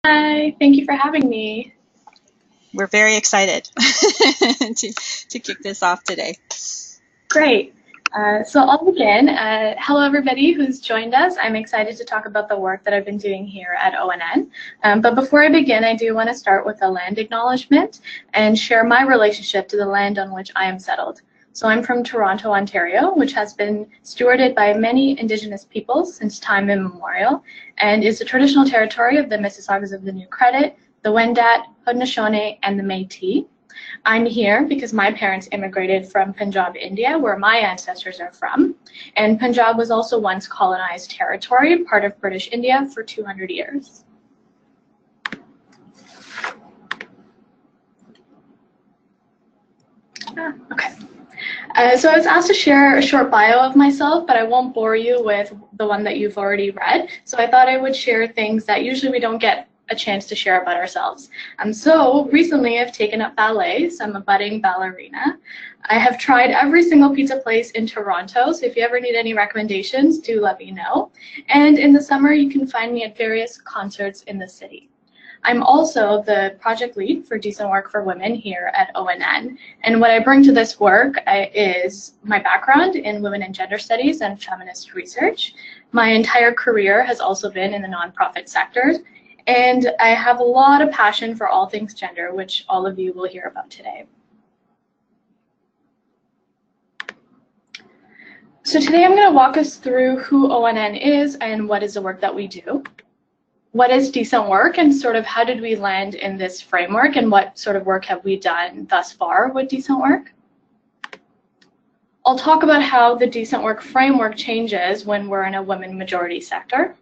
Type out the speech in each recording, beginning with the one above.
Hi, thank you for having me. We're very excited to kick this off today. Great. So I'll begin. Hello, everybody who's joined us. I'm excited to talk about the work that I've been doing here at ONN. But before I begin, I do want to start with a land acknowledgement and share my relationship to the land on which I am settled. So I'm from Toronto, Ontario, which has been stewarded by many Indigenous peoples since time immemorial, and is the traditional territory of the Mississaugas of the New Credit, the Wendat, Haudenosaunee, and the Métis. I'm here because my parents immigrated from Punjab, India, where my ancestors are from. And Punjab was also once colonized territory, part of British India, for 200 years. Okay. So I was asked to share a short bio of myself, but I won't bore you with the one that you've already read. So I thought I would share things that usually we don't get a chance to share about ourselves. So recently I've taken up ballet, so I'm a budding ballerina. I have tried every single pizza place in Toronto, so if you ever need any recommendations, do let me know. And in the summer, you can find me at various concerts in the city. I'm also the project lead for Decent Work for Women here at ONN. And what I bring to this work is my background in women and gender studies and feminist research. My entire career has also been in the nonprofit sector. And I have a lot of passion for all things gender, which all of you will hear about today. So today I'm going to walk us through who ONN is and what is the work that we do. What is decent work, and sort of how did we land in this framework, and what sort of work have we done thus far with decent work? I'll talk about how the decent work framework changes when we're in a women majority sector.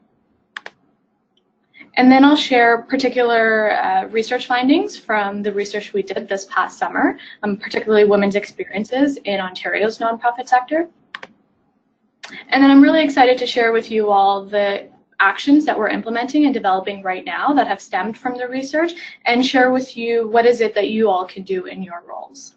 And then I'll share particular research findings from the research we did this past summer, particularly women's experiences in Ontario's nonprofit sector. And then I'm really excited to share with you all the actions that we're implementing and developing right now that have stemmed from the research, and share with you what is it that you all can do in your roles.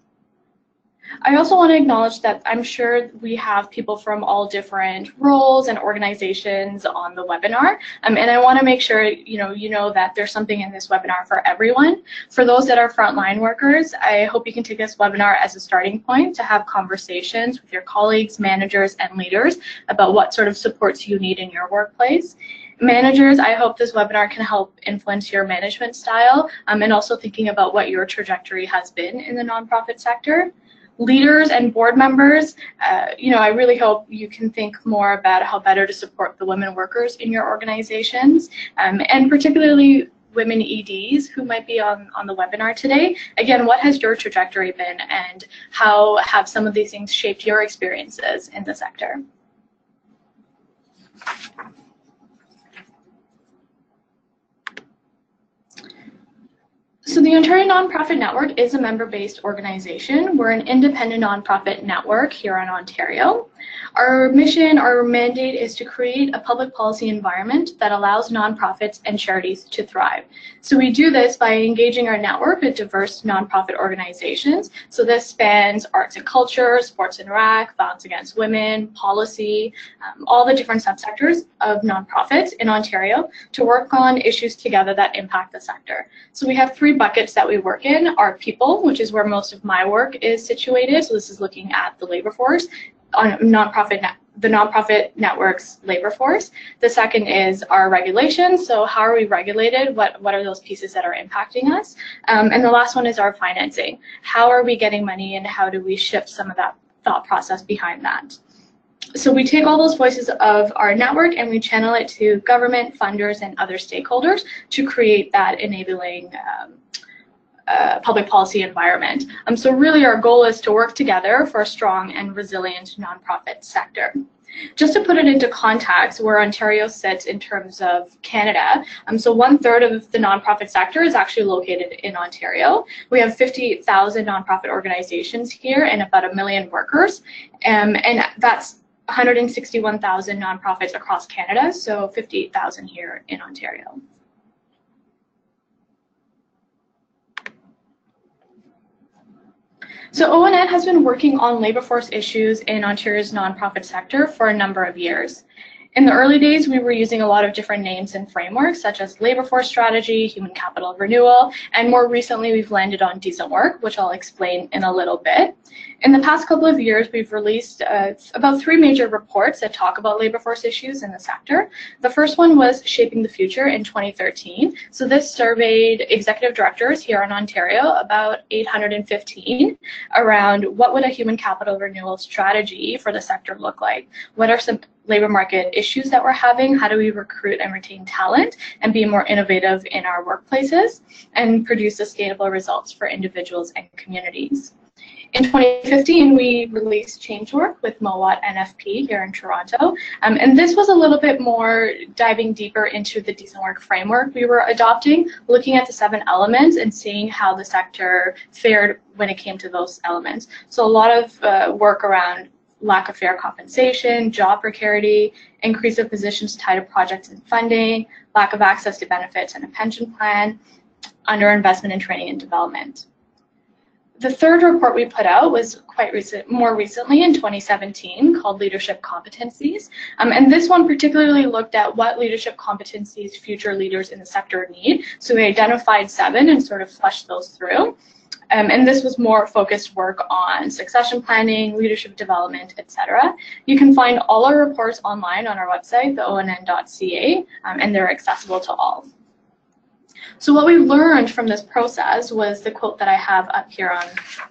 I also want to acknowledge that I'm sure we have people from all different roles and organizations on the webinar, and I want to make sure you know that there's something in this webinar for everyone. For those that are frontline workers, I hope you can take this webinar as a starting point to have conversations with your colleagues, managers, and leaders about what sort of supports you need in your workplace. Managers, I hope this webinar can help influence your management style, and also thinking about what your trajectory has been in the nonprofit sector. Leaders and board members, I really hope you can think more about how better to support the women workers in your organizations, and particularly women EDs who might be on the webinar today. Again, what has your trajectory been, and how have some of these things shaped your experiences in the sector? So the Ontario Nonprofit Network is a member-based organization. We're an independent nonprofit network here in Ontario. Our mission, our mandate is to create a public policy environment that allows nonprofits and charities to thrive. So we do this by engaging our network with diverse nonprofit organizations. So this spans arts and culture, sports and rec, violence against women, policy, all the different subsectors of nonprofits in Ontario to work on issues together that impact the sector. So we have three buckets that we work in: our people, which is where most of my work is situated. So this is looking at the labor force, on the nonprofit network's labor force. The second is our regulations. So how are we regulated? What are those pieces that are impacting us? And the last one is our financing. How are we getting money, and how do we shift some of that thought process behind that? So we take all those voices of our network and we channel it to government, funders, and other stakeholders to create that enabling public policy environment. So really our goal is to work together for a strong and resilient nonprofit sector. Just to put it into context, where Ontario sits in terms of Canada, so 1/3 of the nonprofit sector is actually located in Ontario. We have 50,000 nonprofit organizations here and about 1 million workers, and that's 161,000 nonprofits across Canada, so 58,000 here in Ontario. So ONN has been working on labor force issues in Ontario's nonprofit sector for a number of years. In the early days, we were using a lot of different names and frameworks, such as labor force strategy, human capital renewal, and more recently, we've landed on decent work, which I'll explain in a little bit. In the past couple of years, we've released about 3 major reports that talk about labor force issues in the sector. The first one was Shaping the Future in 2013. So this surveyed executive directors here in Ontario, about 815, around what would a human capital renewal strategy for the sector look like? What are some labor market issues that we're having? How do we recruit and retain talent and be more innovative in our workplaces and produce sustainable results for individuals and communities? In 2015, we released Change Work with Mowat NFP here in Toronto, and this was a little bit more diving deeper into the decent work framework we were adopting, looking at the 7 elements and seeing how the sector fared when it came to those elements. So a lot of work around lack of fair compensation, job precarity, increase of positions tied to projects and funding, lack of access to benefits and a pension plan, underinvestment in training and development. The third report we put out was more recently in 2017, called Leadership Competencies. And this one particularly looked at what leadership competencies future leaders in the sector need. So we identified 7 and sort of fleshed those through. And this was more focused work on succession planning, leadership development, etc. You can find all our reports online on our website, theonn.ca, and they're accessible to all. So what we learned from this process was the quote that I have up here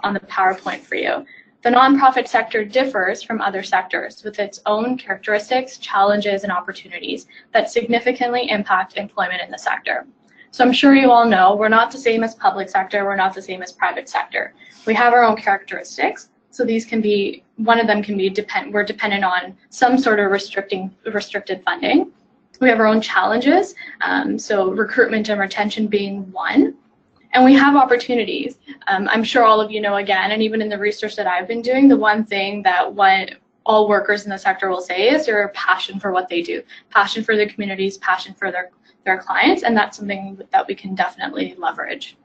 on the PowerPoint for you. The nonprofit sector differs from other sectors with its own characteristics, challenges, and opportunities that significantly impact employment in the sector. So I'm sure you all know we're not the same as public sector, we're not the same as private sector. We have our own characteristics. So these can be, one of them can be we're dependent on some sort of restricted funding. We have our own challenges, so recruitment and retention being one. And we have opportunities. I'm sure all of you know again, and even in the research that I've been doing, the one thing that all workers in the sector will say is their passion for what they do, passion for their communities, passion for their clients, and that's something that we can definitely leverage.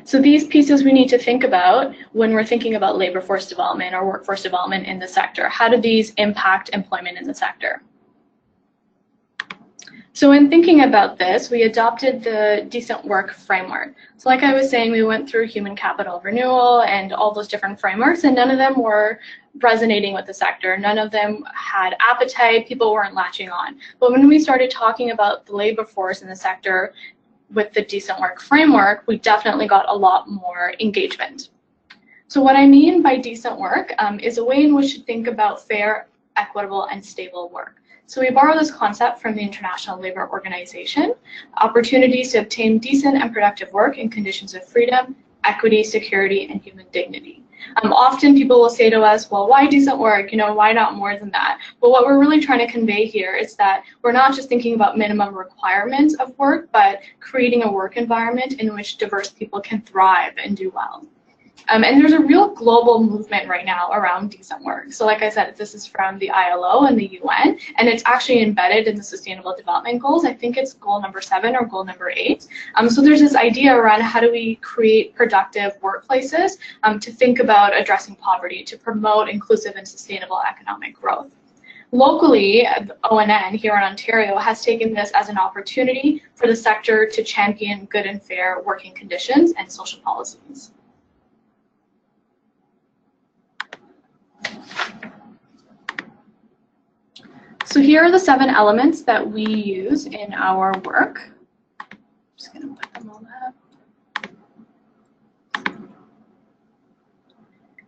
So these pieces we need to think about when we're thinking about labor force development or workforce development in the sector. How do these impact employment in the sector? So in thinking about this, we adopted the decent work framework. So like I was saying, we went through human capital renewal and all those different frameworks, and none of them were resonating with the sector. None of them had appetite. People weren't latching on. But when we started talking about the labor force in the sector with the decent work framework, we definitely got a lot more engagement. So what I mean by decent work is a way in which to think about fair, equitable, and stable work. So we borrow this concept from the International Labour Organization, opportunities to obtain decent and productive work in conditions of freedom, equity, security, and human dignity. Often people will say to us, well, why decent work? You know, why not more than that? But what we're really trying to convey here is that we're not just thinking about minimum requirements of work, but creating a work environment in which diverse people can thrive and do well. And there's a real global movement right now around decent work. So like I said, this is from the ILO and the UN, and it's actually embedded in the Sustainable Development Goals. I think it's goal number 7 or goal number 8. So there's this idea around how do we create productive workplaces to think about addressing poverty, to promote inclusive and sustainable economic growth. Locally, ONN here in Ontario has taken this as an opportunity for the sector to champion good and fair working conditions and social policies. So here are the 7 elements that we use in our work. I'm just going to put them all up.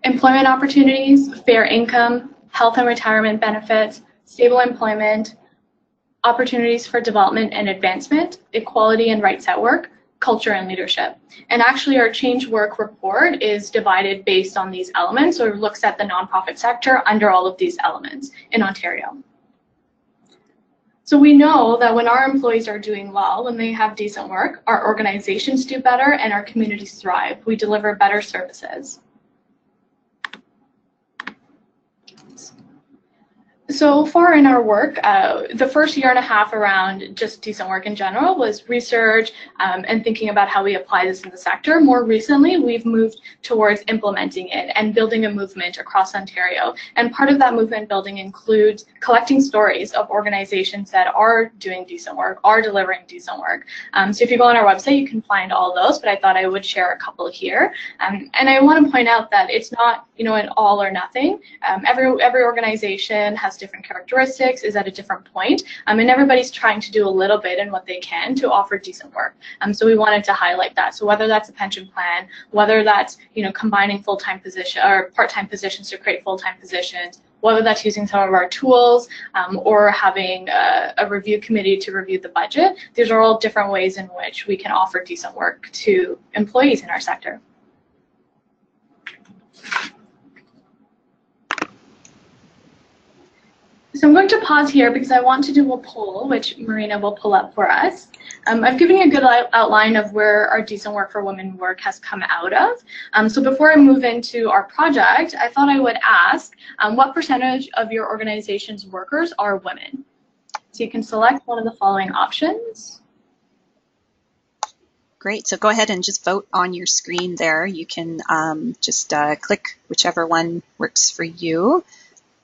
Employment opportunities, fair income, health and retirement benefits, stable employment, opportunities for development and advancement, equality and rights at work, culture and leadership. And actually our Change Work report is divided based on these elements, or looks at the nonprofit sector under all of these elements in Ontario. So we know that when our employees are doing well, when they have decent work, our organizations do better and our communities thrive. We deliver better services. So far in our work, the first year and a half around just decent work in general was research and thinking about how we apply this in the sector. More recently, we've moved towards implementing it and building a movement across Ontario. And part of that movement building includes collecting stories of organizations that are doing decent work, are delivering decent work. So if you go on our website, you can find all those, but I thought I would share a couple here. And I want to point out that it's not, an all or nothing. Every organization has different characteristics, is at a different point, and everybody's trying to do a little bit in what they can to offer decent work. So we wanted to highlight that. So whether that's a pension plan, whether that's combining full-time position or part-time positions to create full-time positions, whether that's using some of our tools or having a review committee to review the budget, these are all different ways in which we can offer decent work to employees in our sector. So I'm going to pause here because I want to do a poll, which Marina will pull up for us. I've given you a good outline of where our decent work for women work has come out of. So before I move into our project, I thought I would ask what percentage of your organization's workers are women? So you can select one of the following options. Great, so go ahead and just vote on your screen there. You can just click whichever one works for you.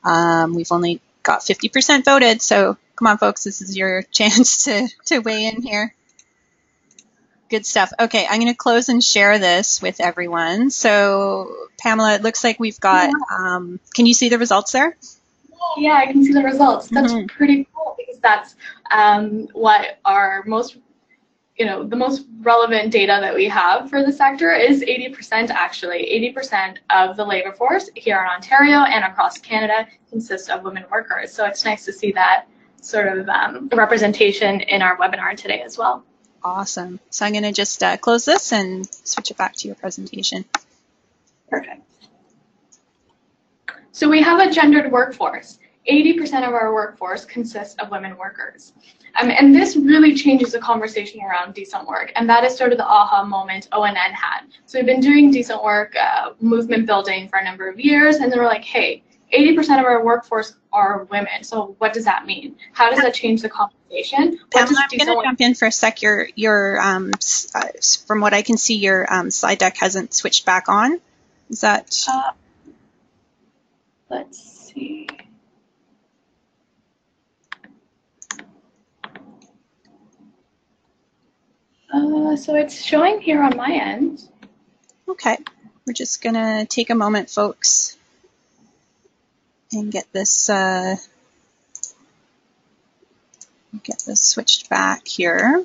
We've only got 50% voted, so come on folks, this is your chance to weigh in here. Good stuff. Okay, I'm going to close and share this with everyone. So Pamela, it looks like we've got, can you see the results there? Yeah, I can see the results. That's pretty cool because that's what our most the most relevant data that we have for the sector is 80% actually. 80% of the labor force here in Ontario and across Canada consists of women workers. So it's nice to see that sort of representation in our webinar today as well. Awesome. So I'm going to just close this and switch it back to your presentation. Perfect. So we have a gendered workforce. 80% of our workforce consists of women workers. And this really changes the conversation around decent work, and that is sort of the aha moment ONN had. So we've been doing decent work, movement building for a number of years, and then we're like, hey, 80% of our workforce are women, so what does that mean? How does that change the conversation? Pamela, I'm going to jump in for a sec. Your from what I can see, your slide deck hasn't switched back on. Is that? Let's see. So it's showing here on my end. Okay, we're just going to take a moment, folks, and get this switched back here.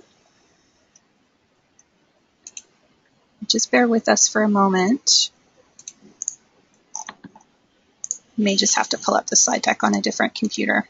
Just bear with us for a moment. You may just have to pull up the slide deck on a different computer.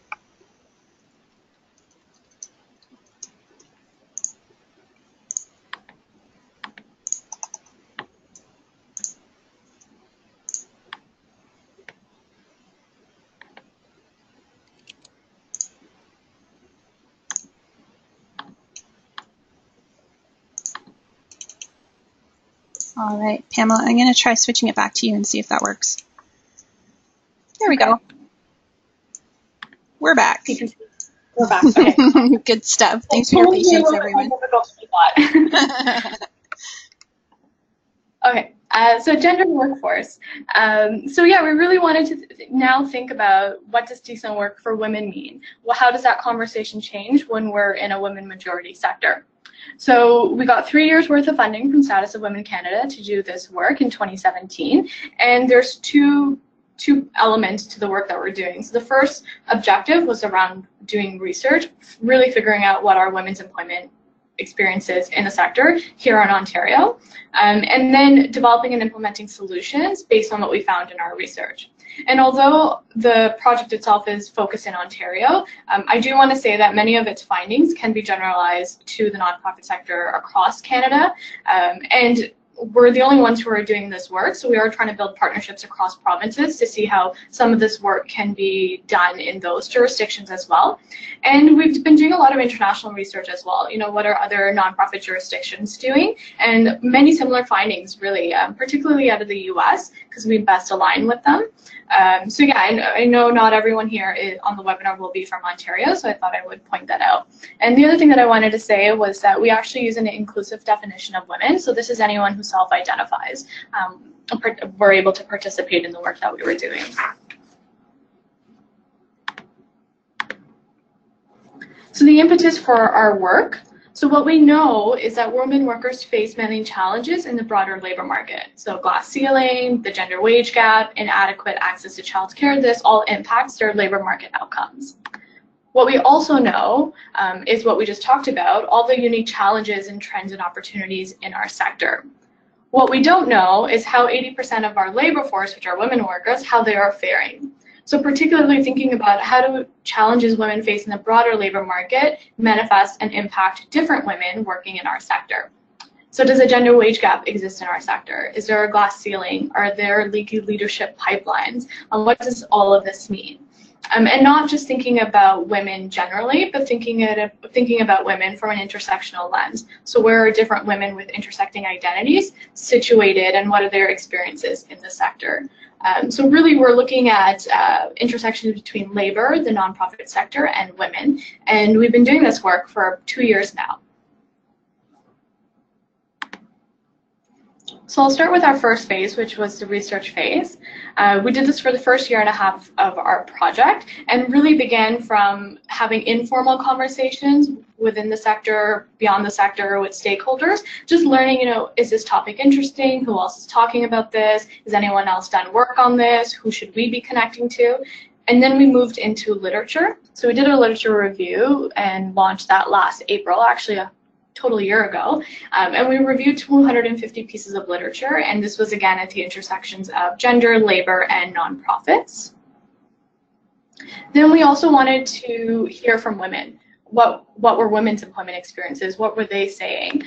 All right, Pamela, I'm going to try switching it back to you and see if that works. There we go. We're back. We're back. Okay. Good stuff. Thanks for your patience, everyone. Okay, so gender workforce. So yeah, we really wanted to now think about what does decent work for women mean? Well, how does that conversation change when we're in a women majority sector? So we got 3 years worth of funding from Status of Women Canada to do this work in 2017, and there's two elements to the work that we're doing. So the first objective was around doing research, really figuring out what our women's employment experiences in the sector here in Ontario, and then developing and implementing solutions based on what we found in our research. And although the project itself is focused in Ontario, I do want to say that many of its findings can be generalized to the nonprofit sector across Canada. And we're the only ones who are doing this work, so we are trying to build partnerships across provinces to see how some of this work can be done in those jurisdictions as well. And we've been doing a lot of international research as well. You know, what are other nonprofit jurisdictions doing? And many similar findings, really, particularly out of the US, because we best align with them. So yeah, I know not everyone here on the webinar will be from Ontario, so I thought I would point that out. And the other thing that I wanted to say was that we actually use an inclusive definition of women, so this is anyone who self-identifies were able to participate in the work that we were doing. So the impetus for our work. So what we know is that women workers face many challenges in the broader labor market. So glass ceiling, the gender wage gap, inadequate access to childcare, this all impacts their labor market outcomes. What we also know is what we just talked about, all the unique challenges and trends and opportunities in our sector. What we don't know is how 80% of our labor force, which are women workers, how they are faring. So particularly thinking about how do challenges women face in the broader labor market manifest and impact different women working in our sector. So does a gender wage gap exist in our sector? Is there a glass ceiling? Are there leaky leadership pipelines? What does all of this mean? And not just thinking about women generally, but thinking about women from an intersectional lens. So where are different women with intersecting identities situated, and what are their experiences in the sector? So really we're looking at intersections between labor, the nonprofit sector, and women. And we've been doing this work for 2 years now. So I'll start with our first phase, which was the research phase. We did this for the first year and a half of our project, and really began from having informal conversations within the sector, beyond the sector, with stakeholders, just learning, you know, is this topic interesting? Who else is talking about this? Has anyone else done work on this? Who should we be connecting to? And then we moved into literature. So we did a literature review and launched that last April, actually a total year ago, and we reviewed 250 pieces of literature, and this was again at the intersections of gender, labor, and nonprofits. Then we also wanted to hear from women. What were women's employment experiences? What were they saying?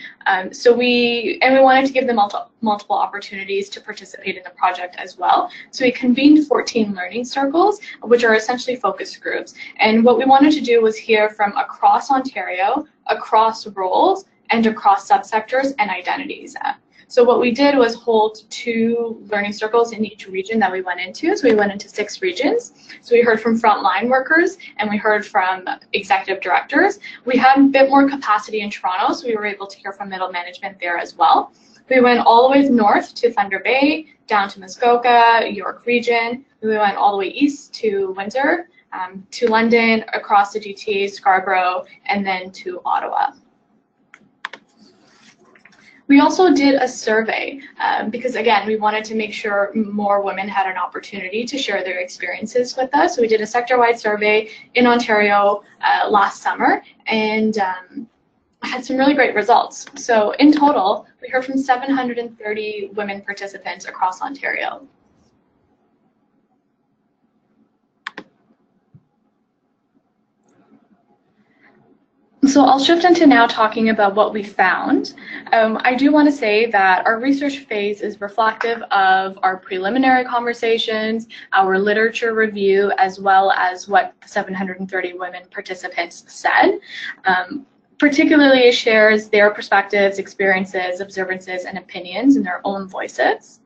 So we wanted to give them multiple opportunities to participate in the project as well. So we convened 14 learning circles, which are essentially focus groups. And what we wanted to do was hear from across Ontario, across roles, and across subsectors and identities. So what we did was hold 2 learning circles in each region that we went into. So we went into 6 regions. So we heard from frontline workers, and we heard from executive directors. We had a bit more capacity in Toronto, so we were able to hear from middle management there as well. We went all the way north to Thunder Bay, down to Muskoka, York region. We went all the way east to Windsor, to London, across the GTA, Scarborough, and then to Ottawa. We also did a survey because, again, we wanted to make sure more women had an opportunity to share their experiences with us. So we did a sector-wide survey in Ontario last summer, and had some really great results. So in total, we heard from 730 women participants across Ontario. So I'll shift into now talking about what we found. I do want to say that our research phase is reflective of our preliminary conversations, our literature review, as well as what the 730 women participants said. Particularly, it shares their perspectives, experiences, observances, and opinions in their own voices.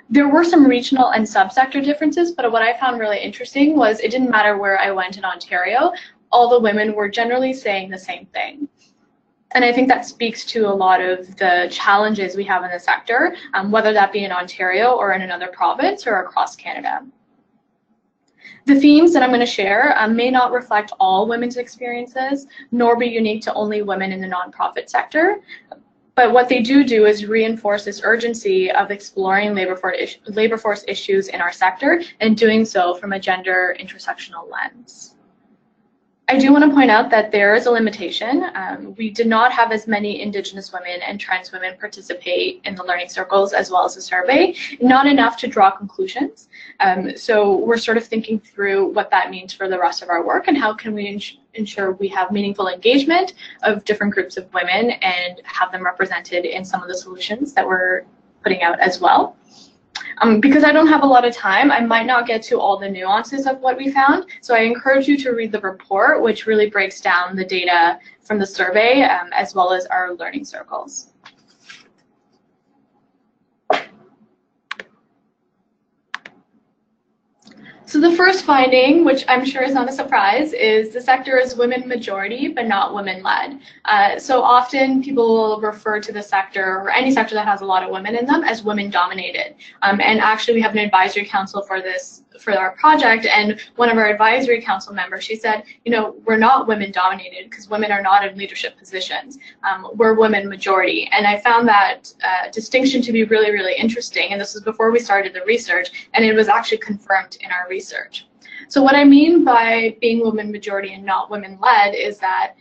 There were some regional and subsector differences, but what I found really interesting was it didn't matter where I went in Ontario, all the women were generally saying the same thing. And I think that speaks to a lot of the challenges we have in the sector, whether that be in Ontario or in another province or across Canada. The themes that I'm going to share may not reflect all women's experiences, nor be unique to only women in the nonprofit sector. But what they do is reinforce this urgency of exploring labor force issues in our sector, and doing so from a gender intersectional lens. I do want to point out that there is a limitation. We did not have as many Indigenous women and trans women participate in the learning circles as well as the survey, not enough to draw conclusions. So we're sort of thinking through what that means for the rest of our work, and how can we ensure we have meaningful engagement of different groups of women and have them represented in some of the solutions that we're putting out as well. Because I don't have a lot of time, I might not get to all the nuances of what we found, so I encourage you to read the report, which really breaks down the data from the survey as well as our learning circles. So the first finding, which I'm sure is not a surprise, is the sector is women majority but not women led. So often people will refer to the sector, or any sector that has a lot of women in them, as women dominated. And actually we have an advisory council for this, for our project, and one of our advisory council members, she said, you know, we're not women dominated because women are not in leadership positions. We're women majority. And I found that distinction to be really, really interesting. And this was before we started the research, and it was actually confirmed in our research. So what I mean by being women majority and not women led is that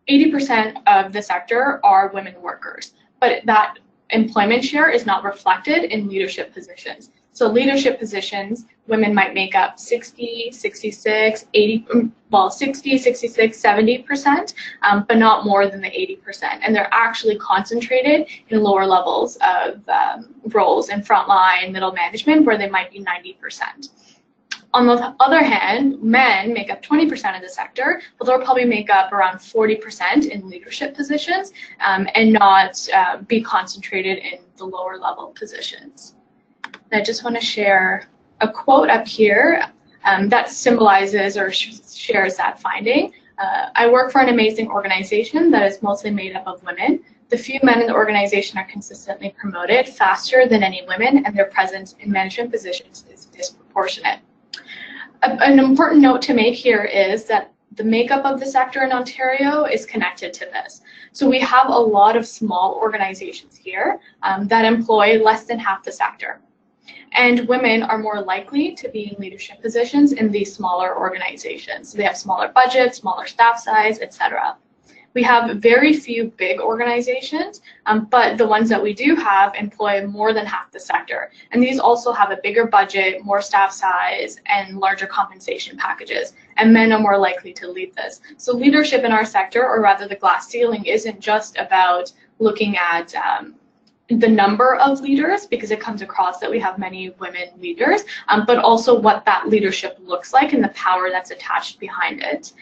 80% of the sector are women workers, but that employment share is not reflected in leadership positions. So leadership positions, women might make up 60, 66, 80, well, 60, 66, 70%, but not more than the 80%. And they're actually concentrated in lower levels of roles in frontline, middle management, where they might be 90%. On the other hand, men make up 20% of the sector, but they'll probably make up around 40% in leadership positions and not be concentrated in the lower level positions. And I just want to share a quote up here that symbolizes or shares that finding. I work for an amazing organization that is mostly made up of women. The few men in the organization are consistently promoted faster than any women, and their presence in management positions is disproportionate. An important note to make here is that the makeup of the sector in Ontario is connected to this. So we have a lot of small organizations here that employ less than half the sector. And women are more likely to be in leadership positions in these smaller organizations. So they have smaller budgets, smaller staff size, etc. We have very few big organizations, but the ones that we do have employ more than half the sector. And these also have a bigger budget, more staff size, and larger compensation packages. And men are more likely to lead this. So leadership in our sector, or rather the glass ceiling, isn't just about looking at the number of leaders, because it comes across that we have many women leaders, but also what that leadership looks like and the power that's attached behind it.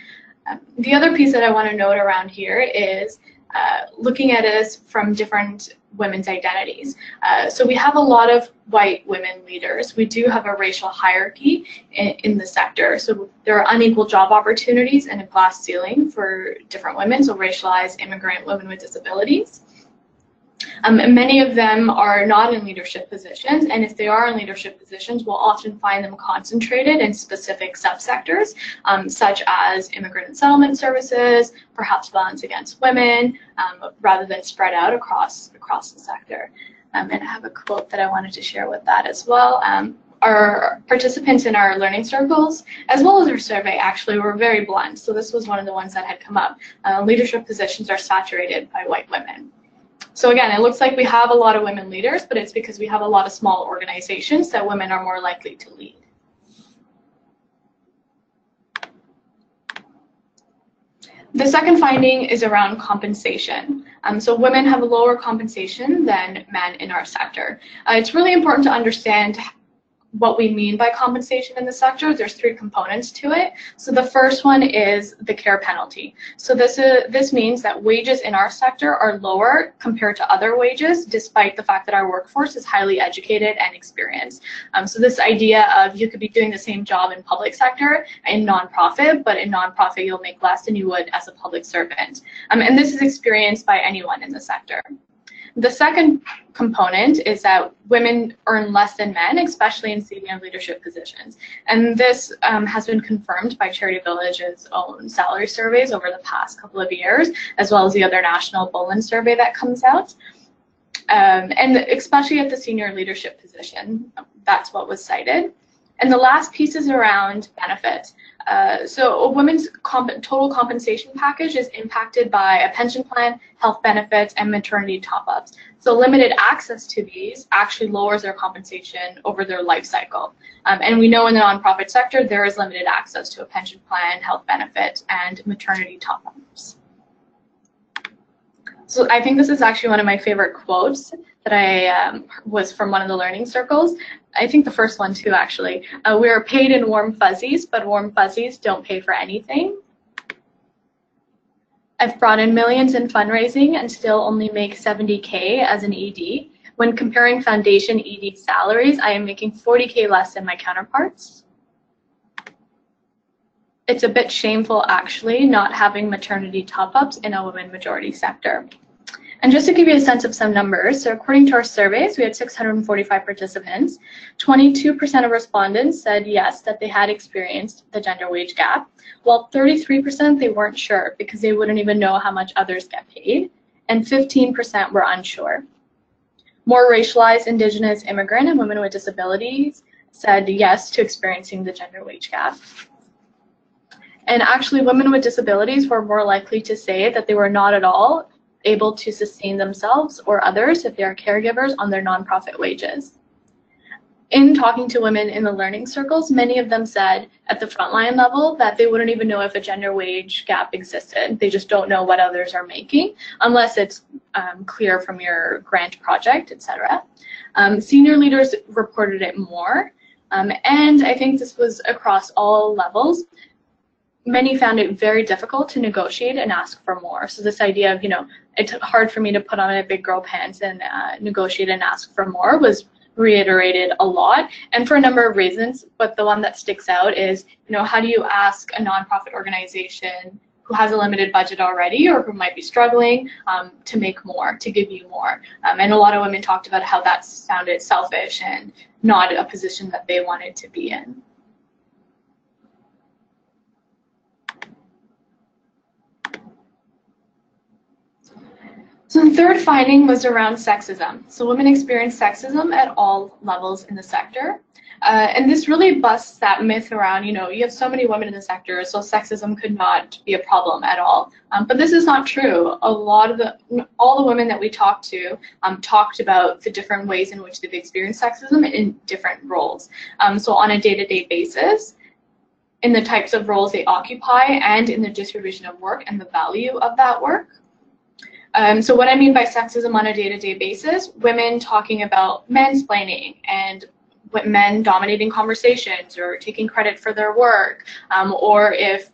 The other piece that I want to note around here is looking at it from different women's identities. So we have a lot of white women leaders. We do have a racial hierarchy in the sector. So there are unequal job opportunities and a glass ceiling for different women, so racialized immigrant women with disabilities. And many of them are not in leadership positions, and if they are in leadership positions, we'll often find them concentrated in specific subsectors, such as immigrant and settlement services, perhaps violence against women, rather than spread out across the sector. And I have a quote that I wanted to share with that as well. Our participants in our learning circles, as well as our survey, actually were very blunt. So this was one of the ones that had come up. Leadership positions are saturated by white women. So again, it looks like we have a lot of women leaders, but it's because we have a lot of small organizations that women are more likely to lead. The second finding is around compensation. So women have a lower compensation than men in our sector. It's really important to understand what we mean by compensation in the sector. There's three components to it. So the first one is the care penalty. So this means that wages in our sector are lower compared to other wages, despite the fact that our workforce is highly educated and experienced. So this idea of you could be doing the same job in public sector in nonprofit, but in nonprofit you'll make less than you would as a public servant. And this is experienced by anyone in the sector. The second component is that women earn less than men, especially in senior leadership positions. And this has been confirmed by CharityVillage's own salary surveys over the past couple of years, as well as the other national Bolin survey that comes out. And especially at the senior leadership position, that's what was cited. And the last piece is around benefits. So a woman's total compensation package is impacted by a pension plan, health benefits, and maternity top-ups. So limited access to these actually lowers their compensation over their life cycle. And we know in the nonprofit sector, there is limited access to a pension plan, health benefit, and maternity top-ups. So I think this is actually one of my favorite quotes that I was from one of the learning circles. I think the first one too, actually. We are paid in warm fuzzies, but warm fuzzies don't pay for anything. I've brought in millions in fundraising and still only make 70K as an ED. When comparing foundation ED salaries, I am making 40K less than my counterparts. It's a bit shameful, actually, not having maternity top-ups in a women majority sector. And just to give you a sense of some numbers, so according to our surveys, we had 645 participants. 22% of respondents said yes, that they had experienced the gender wage gap, while 33% they weren't sure because they wouldn't even know how much others get paid, and 15% were unsure. More racialized, Indigenous, immigrant, and women with disabilities said yes to experiencing the gender wage gap. And actually, women with disabilities were more likely to say that they were not at all able to sustain themselves or others if they are caregivers on their nonprofit wages. In talking to women in the learning circles, many of them said at the frontline level that they wouldn't even know if a gender wage gap existed. They just don't know what others are making unless it's clear from your grant project, etc. Senior leaders reported it more, and I think this was across all levels. Many found it very difficult to negotiate and ask for more. So this idea of, it's hard for me to put on my big girl pants and negotiate and ask for more was reiterated a lot, and for a number of reasons, but the one that sticks out is, how do you ask a nonprofit organization who has a limited budget already or who might be struggling to make more, to give you more? And a lot of women talked about how that sounded selfish and not a position that they wanted to be in. So the third finding was around sexism. So women experience sexism at all levels in the sector. And this really busts that myth around, you have so many women in the sector, so sexism could not be a problem at all. But this is not true. All the women that we talked to talked about the different ways in which they've experienced sexism in different roles. So on a day-to-day basis, in the types of roles they occupy, and in the distribution of work and the value of that work. So what I mean by sexism on a day-to-day basis, women talking about mansplaining and men dominating conversations or taking credit for their work, or if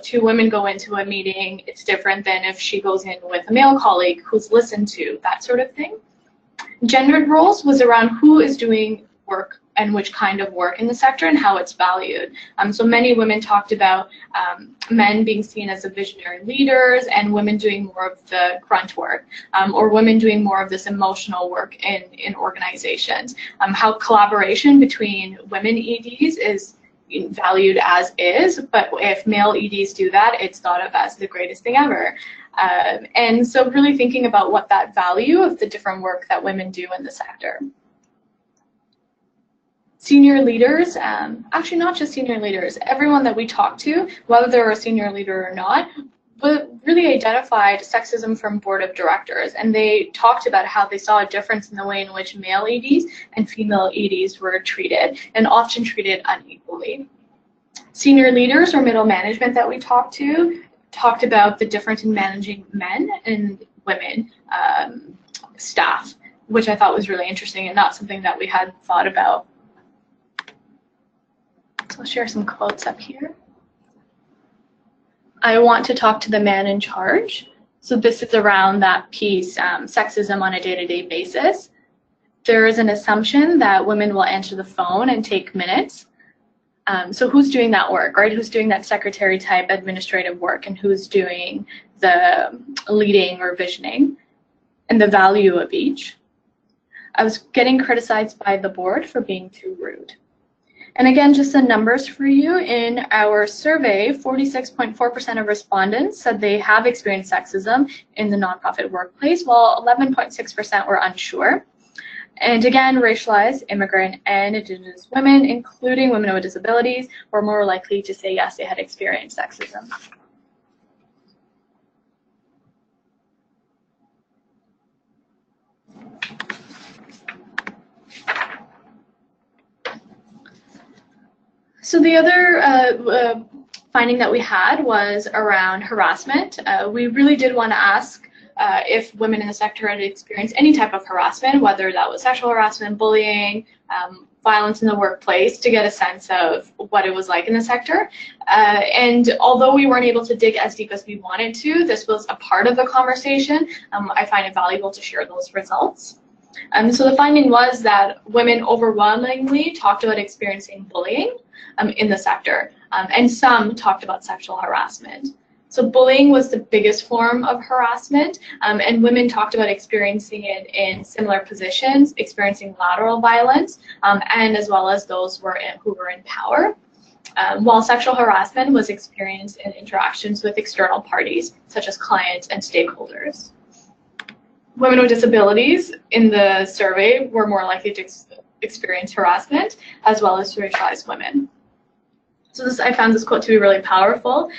two women go into a meeting, it's different than if she goes in with a male colleague who's listened to, that sort of thing. Gendered roles was around who is doing work and which kind of work in the sector and how it's valued. So many women talked about men being seen as the visionary leaders and women doing more of the grunt work, or women doing more of this emotional work in organizations. How collaboration between women EDs is valued as is, but if male EDs do that, it's thought of as the greatest thing ever. And so really thinking about what that value of the different work that women do in the sector. Senior leaders, actually not just senior leaders, everyone that we talked to, whether they're a senior leader or not, but really identified sexism from board of directors, and they talked about how they saw a difference in the way in which male EDs and female EDs were treated, and often treated unequally. Senior leaders or middle management that we talked to talked about the difference in managing men and women staff, which I thought was really interesting and not something that we had thought about. So I'll share some quotes up here. I want to talk to the man in charge. So this is around that piece, sexism on a day-to-day basis. There is an assumption that women will answer the phone and take minutes. So who's doing that work, right? Who's doing that secretary type administrative work, and who's doing the leading or visioning, and the value of each. I was getting criticized by the board for being too rude. And again, just the numbers for you. In our survey, 46.4% of respondents said they have experienced sexism in the nonprofit workplace, while 11.6% were unsure. And again, racialized, immigrant, and Indigenous women, including women with disabilities, were more likely to say yes, they had experienced sexism. So the other finding that we had was around harassment. We really did want to ask if women in the sector had experienced any type of harassment, whether that was sexual harassment, bullying, violence in the workplace, to get a sense of what it was like in the sector. And although we weren't able to dig as deep as we wanted to, this was a part of the conversation. I find it valuable to share those results. So the finding was that women overwhelmingly talked about experiencing bullying in the sector, and some talked about sexual harassment. So bullying was the biggest form of harassment, and women talked about experiencing it in similar positions, experiencing lateral violence, and as well as those who were in power. While sexual harassment was experienced in interactions with external parties, such as clients and stakeholders. Women with disabilities in the survey were more likely to experience harassment, as well as racialized women. So I found this quote to be really powerful,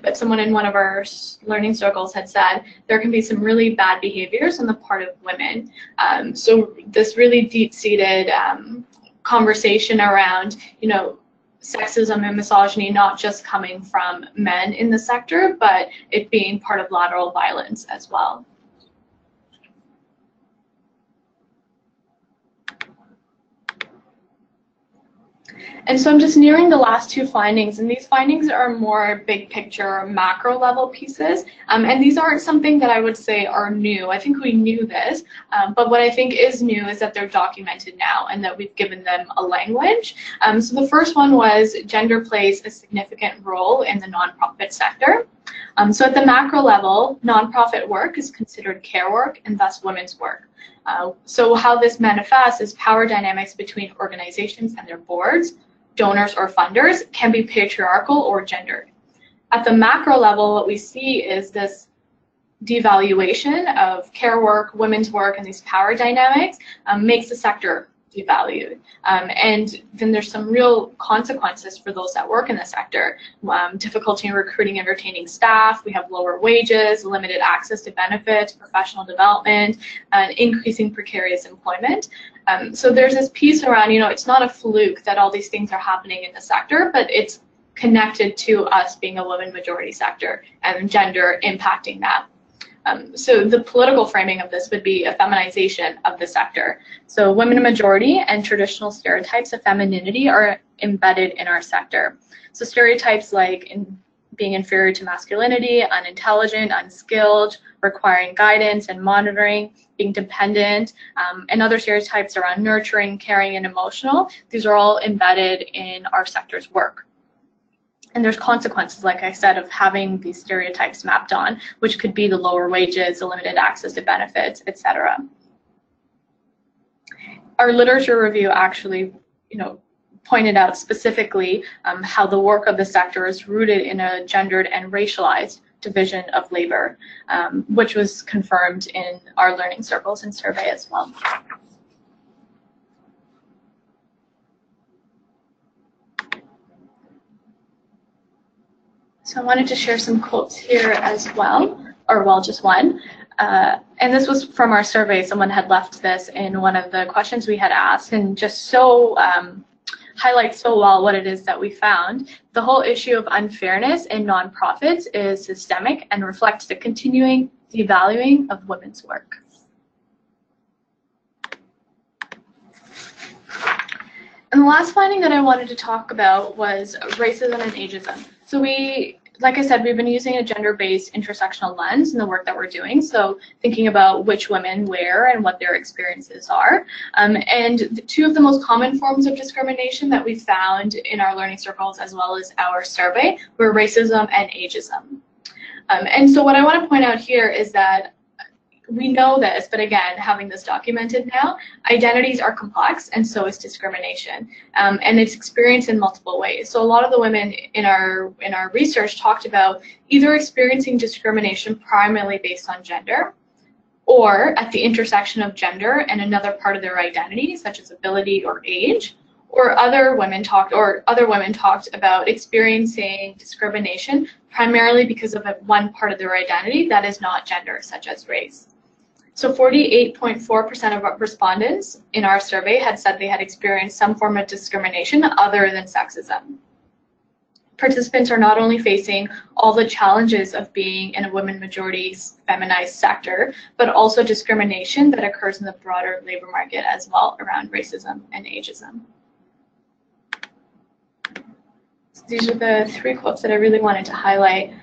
but someone in one of our learning circles had said there can be some really bad behaviors on the part of women. So this really deep-seated conversation around, sexism and misogyny not just coming from men in the sector, but it being part of lateral violence as well. And so I'm just nearing the last two findings, and these findings are more big picture, macro level pieces, and these aren't something that I would say are new. I think we knew this, but what I think is new is that they're documented now and that we've given them a language. So the first one was gender plays a significant role in the nonprofit sector. So at the macro level, nonprofit work is considered care work and thus women's work. So how this manifests is power dynamics between organizations and their boards, donors or funders can be patriarchal or gendered. At the macro level, what we see is this devaluation of care work, women's work, and these power dynamics makes the sector devalued. And then there's some real consequences for those that work in the sector. Difficulty in recruiting and retaining staff, we have lower wages, limited access to benefits, professional development, and increasing precarious employment. So there's this piece around, it's not a fluke that all these things are happening in the sector, but it's connected to us being a women majority sector and gender impacting that. So the political framing of this would be a feminization of the sector. So women majority and traditional stereotypes of femininity are embedded in our sector. So stereotypes like being inferior to masculinity, unintelligent, unskilled, requiring guidance and monitoring, being dependent, and other stereotypes around nurturing, caring, and emotional. These are all embedded in our sector's work. And there's consequences, like I said, of having these stereotypes mapped on, which could be the lower wages, the limited access to benefits, etc. Our literature review actually, pointed out specifically how the work of the sector is rooted in a gendered and racialized division of labor, which was confirmed in our learning circles and survey as well. So I wanted to share some quotes here as well, or well, just one. And this was from our survey. Someone had left this in one of the questions we had asked, and just so highlights so well what it is that we found. The whole issue of unfairness in nonprofits is systemic and reflects the continuing devaluing of women's work. And the last finding that I wanted to talk about was racism and ageism. So like I said, we've been using a gender-based intersectional lens in the work that we're doing. So thinking about which women where and what their experiences are. And two of the most common forms of discrimination that we found in our learning circles as well as our survey were racism and ageism. And so what I want to point out here is that we know this, but again, having this documented now, identities are complex and so is discrimination. And it's experienced in multiple ways. So a lot of the women in our research talked about either experiencing discrimination primarily based on gender, or at the intersection of gender and another part of their identity, such as ability or age, or other women talked about experiencing discrimination primarily because of one part of their identity that is not gender, such as race. So 48.4% of respondents in our survey had said they had experienced some form of discrimination other than sexism. participants are not only facing all the challenges of being in a women-majority feminized sector, but also discrimination that occurs in the broader labor market as well around racism and ageism. So these are the 3 quotes that I really wanted to highlight.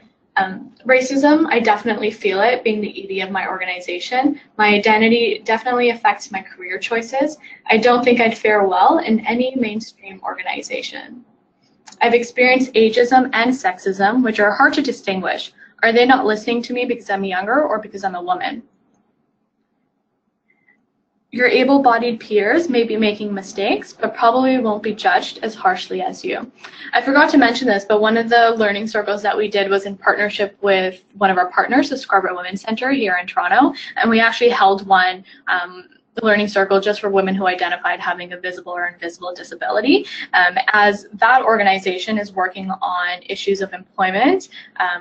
Racism, I definitely feel it, being the ED of my organization. My identity definitely affects my career choices. I don't think I'd fare well in any mainstream organization. I've experienced ageism and sexism, which are hard to distinguish. Are they not listening to me because I'm younger or because I'm a woman? Your able-bodied peers may be making mistakes, but probably won't be judged as harshly as you. I forgot to mention this, but one of the learning circles that we did was in partnership with one of our partners, the Scarborough Women's Centre here in Toronto, and we actually held one the learning circle just for women who identified having a visible or invisible disability, as that organization is working on issues of employment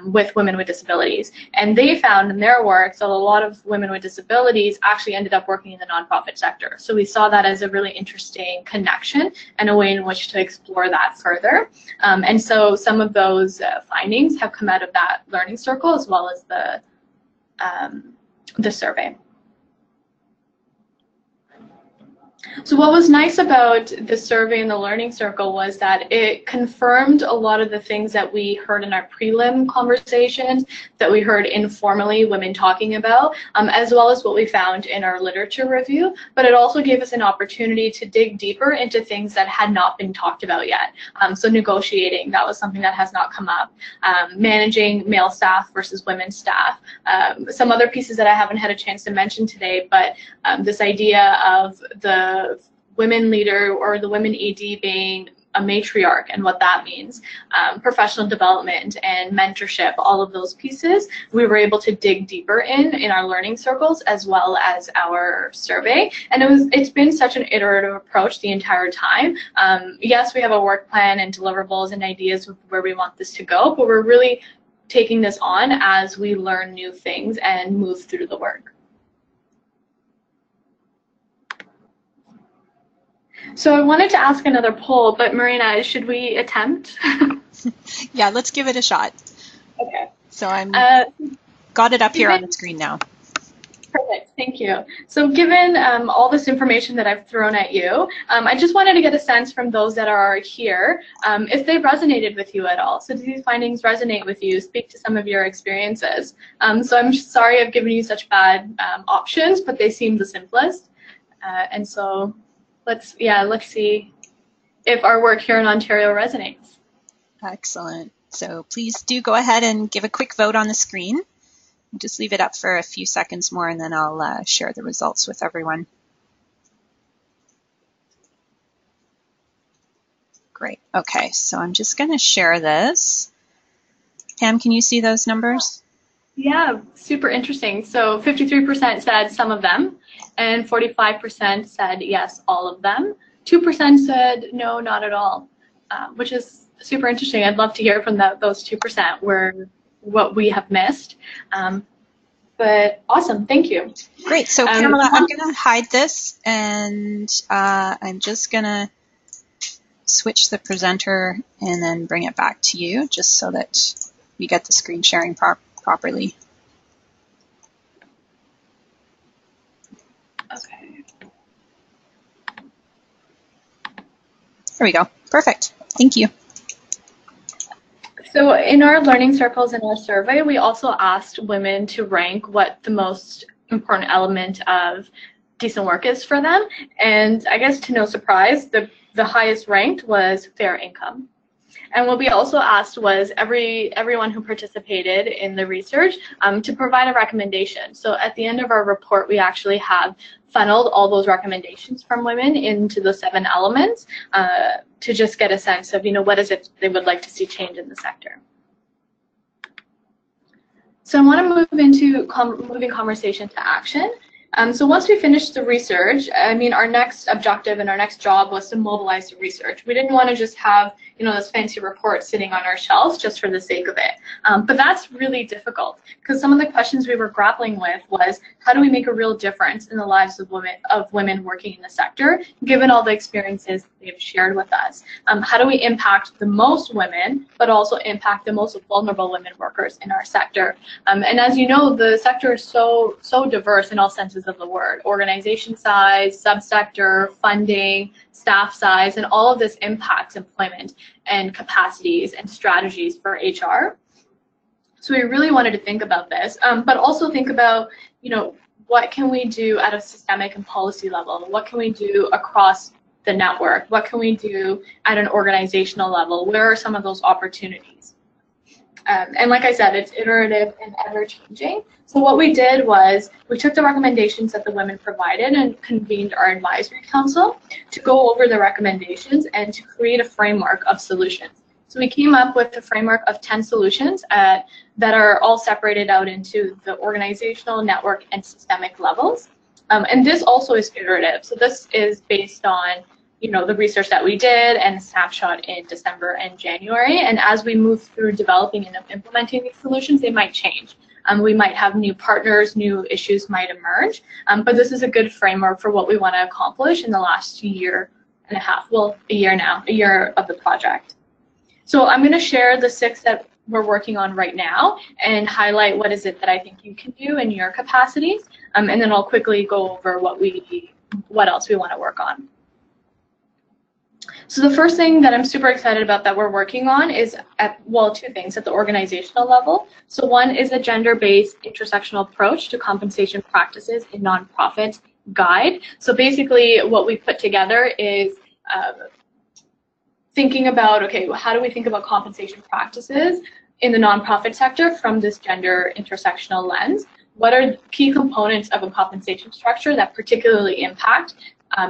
with women with disabilities. And they found in their work that a lot of women with disabilities actually ended up working in the nonprofit sector. So we saw that as a really interesting connection and a way in which to explore that further. And so some of those findings have come out of that learning circle as well as the survey. So what was nice about the survey and the learning circle was that it confirmed a lot of the things that we heard in our prelim conversations, that we heard informally women talking about, as well as what we found in our literature review. But it also gave us an opportunity to dig deeper into things that had not been talked about yet. So negotiating, that was something that has not come up. Managing male staff versus women's staff. Some other pieces that I haven't had a chance to mention today, but this idea of the women leader or the women ED being a matriarch and what that means, professional development and mentorship, all of those pieces, we were able to dig deeper in our learning circles as well as our survey. And it's been such an iterative approach the entire time. Yes, we have a work plan and deliverables and ideas of where we want this to go, but we're really taking this on as we learn new things and move through the work. So I wanted to ask another poll, but Marina, should we attempt? Yeah, let's give it a shot. Okay. So I'm got it up here on the screen now. Perfect, thank you. So given all this information that I've thrown at you, I just wanted to get a sense from those that are here, if they resonated with you at all. So do these findings resonate with you? Speak to some of your experiences. So I'm sorry I've given you such bad options, but they seem the simplest. And so let's see if our work here in Ontario resonates. Excellent. So please do go ahead and give a quick vote on the screen. Just leave it up for a few seconds more and then I'll share the results with everyone. Great. Okay, so I'm just going to share this. Pam, can you see those numbers? Yeah, super interesting. So 53% said some of them, and 45% said yes, all of them. 2% said no, not at all, which is super interesting. I'd love to hear from those 2% where what we have missed. But awesome, thank you. Great, so Pamela, I'm going to hide this, and I'm just going to switch the presenter and then bring it back to you, just so that we get the screen sharing properly. Okay. There we go. Perfect. Thank you. So in our learning circles in our survey, we also asked women to rank what the most important element of decent work is for them. And I guess to no surprise, the highest ranked was fair income. And what we also asked was everyone who participated in the research to provide a recommendation. So at the end of our report, we actually have funneled all those recommendations from women into the 7 elements to just get a sense of, what is it they would like to see change in the sector. So I want to move into moving conversation to action. So once we finished the research, I mean, our next objective and our next job was to mobilize the research. We didn't want to just have, you know, this fancy report sitting on our shelves just for the sake of it. But that's really difficult because some of the questions we were grappling with was, how do we make a real difference in the lives of women working in the sector, given all the experiences they've shared with us? How do we impact the most women, but also impact the most vulnerable women workers in our sector? And as you know, the sector is so diverse in all senses of the word: organization size, subsector, funding, staff size, and all of this impacts employment and capacities and strategies for HR. So we really wanted to think about this, but also think about, you know, what can we do at a systemic and policy level? What can we do across the network? What can we do at an organizational level? Where are some of those opportunities? And like I said, it's iterative and ever-changing. So what we did was we took the recommendations that the women provided and convened our advisory council to go over the recommendations and to create a framework of solutions. So we came up with a framework of 10 solutions that are all separated out into the organizational, network, and systemic levels. And this also is iterative. So this is based on, you know, the research that we did and a snapshot in December and January. And as we move through developing and implementing these solutions, they might change. We might have new partners, new issues might emerge. But this is a good framework for what we want to accomplish in the last year and a half, well, a year now, a year of the project. So I'm going to share the 6 that we're working on right now and highlight what is it that I think you can do in your capacities. And then I'll quickly go over what else we want to work on. So the first thing that I'm super excited about that we're working on is, well, 2 things at the organizational level. So one is a gender-based intersectional approach to compensation practices in nonprofits guide. So basically what we put together is thinking about, okay, how do we think about compensation practices in the nonprofit sector from this gender intersectional lens? What are key components of a compensation structure that particularly impact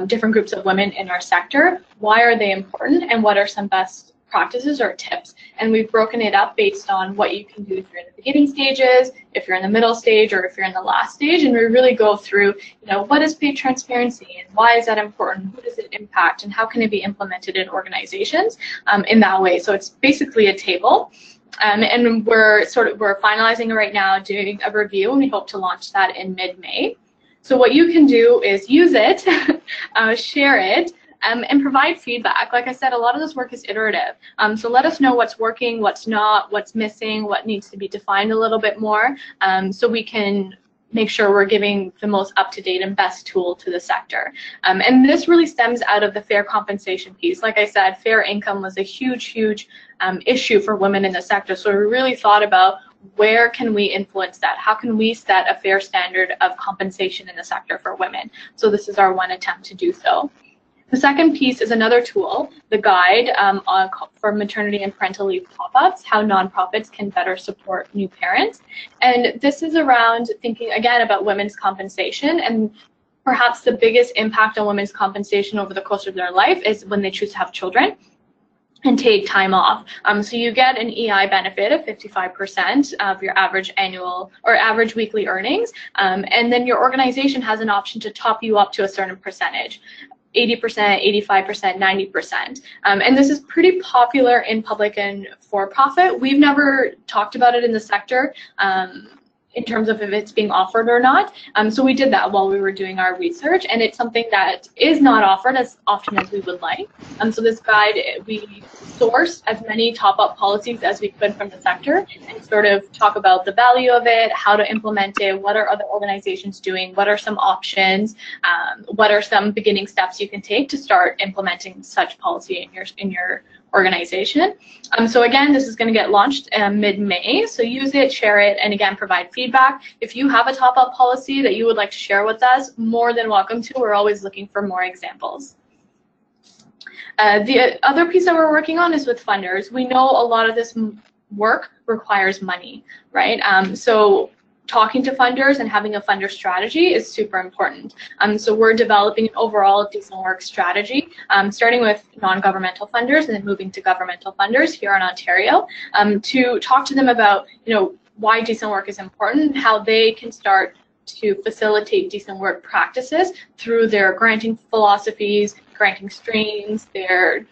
different groups of women in our sector? Why are they important, and what are some best practices or tips? And we've broken it up based on what you can do if you're in the beginning stages, if you're in the middle stage, or if you're in the last stage. And we really go through, you know, what is paid transparency and why is that important? Who does it impact, and how can it be implemented in organizations in that way? So it's basically a table. And we're finalizing it right now, doing a review, and we hope to launch that in mid-May. So what you can do is use it, share it, and provide feedback. Like I said, a lot of this work is iterative. So let us know what's working, what's not, what's missing, what needs to be defined a little bit more, so we can make sure we're giving the most up-to-date and best tool to the sector. And this really stems out of the fair compensation piece. Like I said, fair income was a huge issue for women in the sector. So we really thought about, where can we influence that? How can we set a fair standard of compensation in the sector for women? So this is our one attempt to do so. The second piece is another tool, the guide for maternity and parental leave pop-ups, how nonprofits can better support new parents. And this is around thinking, again, about women's compensation, and perhaps the biggest impact on women's compensation over the course of their life is when they choose to have children and take time off. So you get an EI benefit of 55% of your average annual or average weekly earnings, and then your organization has an option to top you up to a certain percentage. 80%, 85%, 90%. And this is pretty popular in public and for-profit. We've never talked about it in the sector in terms of if it's being offered or not. So we did that while we were doing our research, and it's something that is not offered as often as we would like. So this guide, we sourced as many top-up policies as we could from the sector and sort of talk about the value of it, how to implement it, what are other organizations doing, what are some options, what are some beginning steps you can take to start implementing such policy in your organization. So again, this is going to get launched mid-May, so use it, share it, and again, provide feedback. If you have a top-up policy that you would like to share with us, more than welcome to. We're always looking for more examples. The other piece that we're working on is with funders. We know a lot of this work requires money, right? So talking to funders and having a funder strategy is super important. So we're developing an overall decent work strategy, starting with non-governmental funders and then moving to governmental funders here in Ontario, to talk to them about, you know, why decent work is important, how they can start to facilitate decent work practices through their granting philosophies, granting streams, their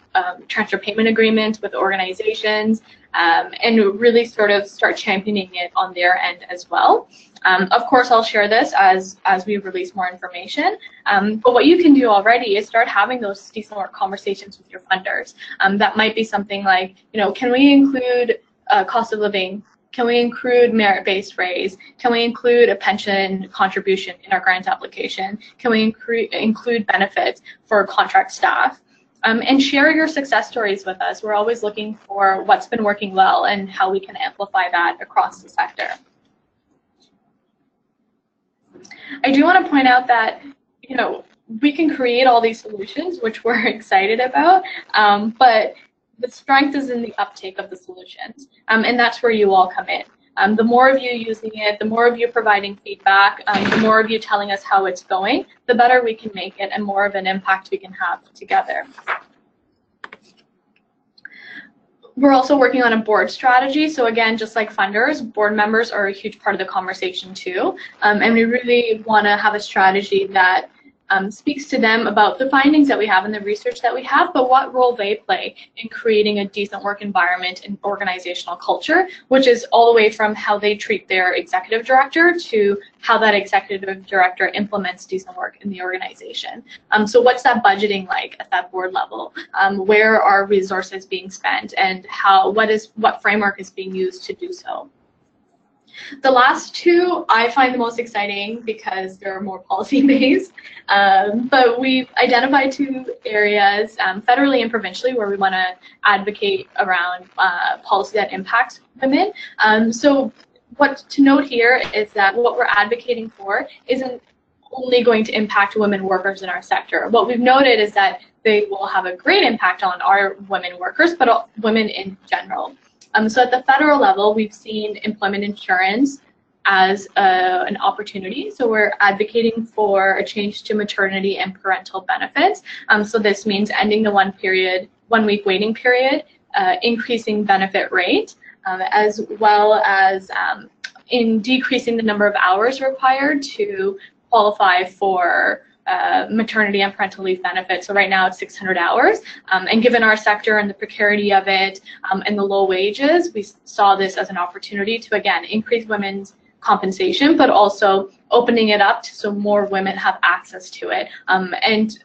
transfer payment agreements with organizations, and really sort of start championing it on their end as well. Of course, I'll share this as we release more information, but what you can do already is start having those decent work conversations with your funders. That might be something like, can we include cost of living? Can we include merit-based raise? Can we include a pension contribution in our grant application? Can we include benefits for contract staff? And share your success stories with us. We're always looking for what's been working well and how we can amplify that across the sector. I do want to point out that, we can create all these solutions, which we're excited about, but the strength is in the uptake of the solutions, and that's where you all come in. The more of you using it, the more of you providing feedback, the more of you telling us how it's going, the better we can make it and more of an impact we can have together. We're also working on a board strategy. So again, just like funders, board members are a huge part of the conversation too. And we really want to have a strategy that speaks to them about the findings that we have and the research that we have, but what role they play in creating a decent work environment and organizational culture, which is all the way from how they treat their executive director to how that executive director implements decent work in the organization. So what's that budgeting like at that board level? Where are resources being spent, and what framework is being used to do so? The last two I find the most exciting because they're more policy-based, but we've identified two areas, federally and provincially, where we want to advocate around policy that impacts women. So what to note here is that what we're advocating for isn't only going to impact women workers in our sector. What we've noted is that they will have a great impact on our women workers, but women in general. So at the federal level, we've seen employment insurance as an opportunity. So we're advocating for a change to maternity and parental benefits. So this means ending the 1 week waiting period, increasing benefit rate, as well as in decreasing the number of hours required to qualify for maternity and parental leave benefits. So right now it's 600 hours. And given our sector and the precarity of it and the low wages, we saw this as an opportunity to, again, increase women's compensation, but also opening it up so more women have access to it. And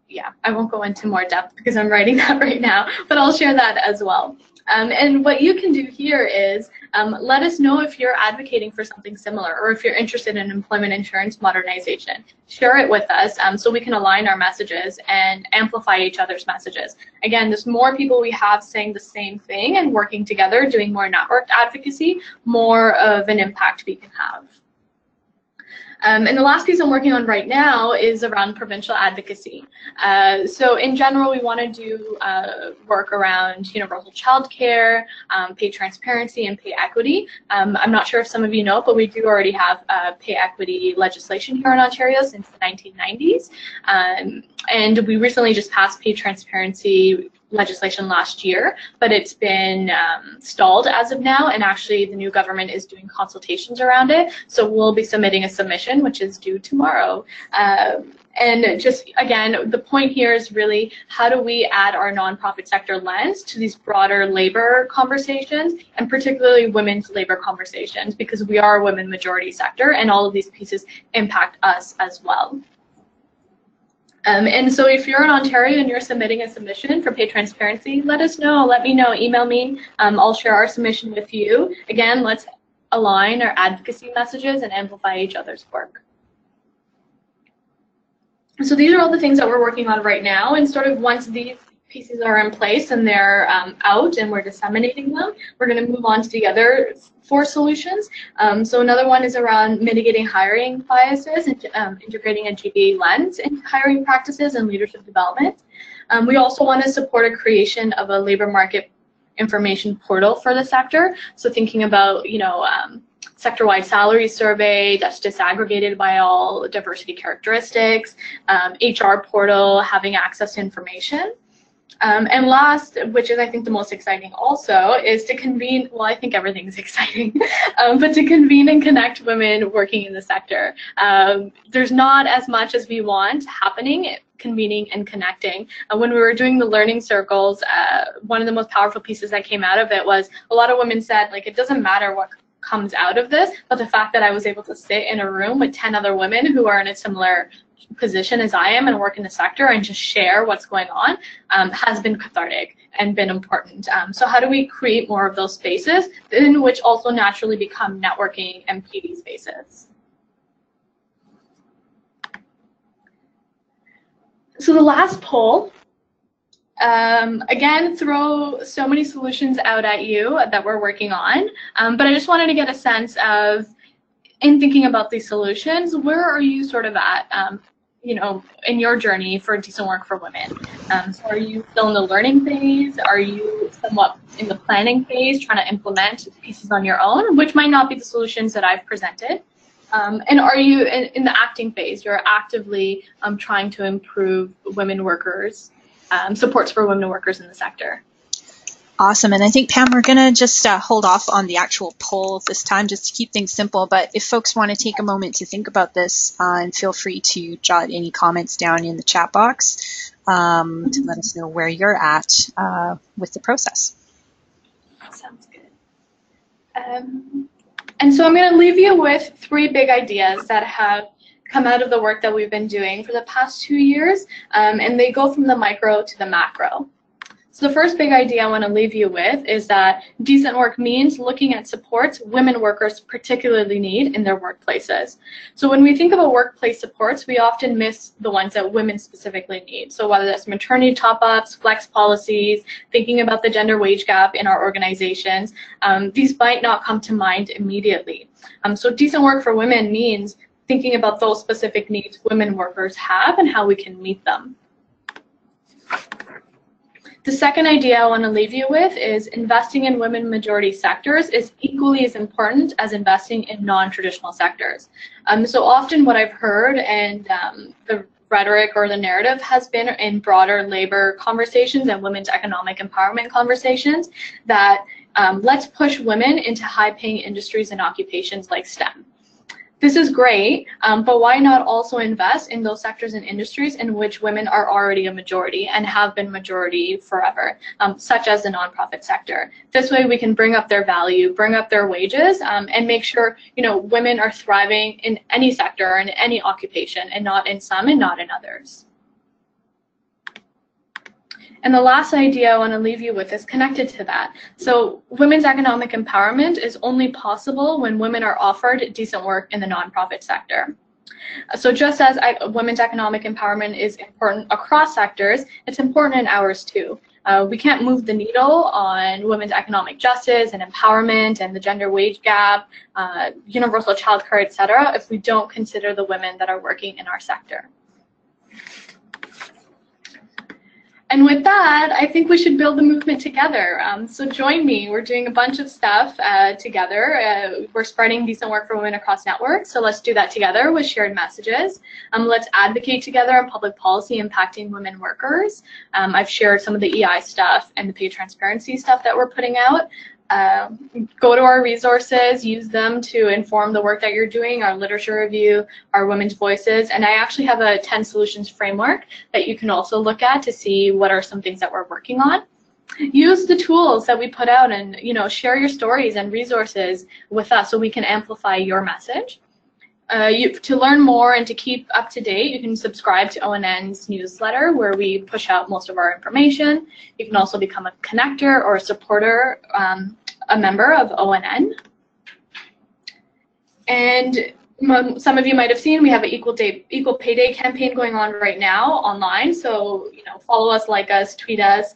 yeah, I won't go into more depth because I'm writing that right now, but I'll share that as well. And what you can do here is let us know if you're advocating for something similar or if you're interested in employment insurance modernization. Share it with us so we can align our messages and amplify each other's messages. Again, there's more people we have saying the same thing and working together, doing more networked advocacy, more of an impact we can have. And the last piece I'm working on right now is around provincial advocacy. So in general, we want to do work around universal childcare, pay transparency, and pay equity. I'm not sure if some of you know, but we do already have pay equity legislation here in Ontario since the 1990s. And we recently just passed pay transparency legislation last year, but it's been stalled as of now, and actually the new government is doing consultations around it, so we'll be submitting a submission which is due tomorrow. And just again, the point here is really how do we add our nonprofit sector lens to these broader labor conversations, and particularly women's labor conversations, because we are a women majority sector and all of these pieces impact us as well. And so if you're in Ontario and you're submitting a submission for pay transparency, let us know, let me know, email me. I'll share our submission with you. Again, let's align our advocacy messages and amplify each other's work. So these are all the things that we're working on right now, and sort of once these pieces are in place and they're out and we're disseminating them, we're going to move on to the other 4 solutions. So another one is around mitigating hiring biases and integrating a GBA lens in hiring practices and leadership development. We also want to support a creation of a labor market information portal for the sector. So thinking about, sector-wide salary survey that's disaggregated by all diversity characteristics, HR portal, having access to information. And last, which is I think the most exciting also, is to convene, well, I think everything's exciting, but to convene and connect women working in the sector. There's not as much as we want happening, convening and connecting. When we were doing the learning circles, one of the most powerful pieces that came out of it was a lot of women said, like, it doesn't matter what comes out of this, but the fact that I was able to sit in a room with 10 other women who are in a similar position as I am and work in the sector and just share what's going on has been cathartic and been important. So how do we create more of those spaces in which also naturally become networking and PD spaces? So the last poll, again, throw so many solutions out at you that we're working on, but I just wanted to get a sense of, in thinking about these solutions, where are you sort of at, you know, in your journey for decent work for women? So are you still in the learning phase? Are you somewhat in the planning phase, trying to implement pieces on your own, which might not be the solutions that I've presented? And are you in the acting phase? You're actively trying to improve women workers, supports for women workers in the sector. Awesome. And I think, Pam, we're going to just hold off on the actual poll this time just to keep things simple. But if folks want to take a moment to think about this, and feel free to jot any comments down in the chat box to let us know where you're at with the process. Sounds good. And so I'm going to leave you with 3 big ideas that have come out of the work that we've been doing for the past 2 years, and they go from the micro to the macro. So the first big idea I want to leave you with is that decent work means looking at supports women workers particularly need in their workplaces. So when we think about workplace supports, we often miss the ones that women specifically need. So whether that's maternity top-ups, flex policies, thinking about the gender wage gap in our organizations, these might not come to mind immediately. So decent work for women means thinking about those specific needs women workers have and how we can meet them. The second idea I want to leave you with is investing in women majority sectors is equally as important as investing in non-traditional sectors. So often what I've heard and the rhetoric or the narrative has been in broader labor conversations and women's economic empowerment conversations that let's push women into high-paying industries and occupations like STEM. This is great, but why not also invest in those sectors and industries in which women are already a majority and have been majority forever, such as the nonprofit sector. This way we can bring up their value, bring up their wages, and make sure, you know, women are thriving in any sector or in any occupation and not in some and not in others. And the last idea I want to leave you with is connected to that. So women's economic empowerment is only possible when women are offered decent work in the nonprofit sector. So just as women's economic empowerment is important across sectors, it's important in ours too. We can't move the needle on women's economic justice and empowerment and the gender wage gap, universal child care, etc., if we don't consider the women that are working in our sector. And with that, I think we should build the movement together. So join me. We're doing a bunch of stuff together. We're spreading decent work for women across networks. So let's do that together with shared messages. Let's advocate together on public policy impacting women workers. I've shared some of the EI stuff and the pay transparency stuff that we're putting out. Go to our resources, use them to inform the work that you're doing, our literature review, our women's voices, and I actually have a 10 solutions framework that you can also look at to see what are some things that we're working on. Use the tools that we put out and, you know, share your stories and resources with us so we can amplify your message. To learn more and to keep up to date, you can subscribe to ONN's newsletter where we push out most of our information. You can also become a connector or a supporter, a member of ONN. And some of you might have seen we have an Equal Pay Day campaign going on right now online. So, you know, follow us, like us, tweet us,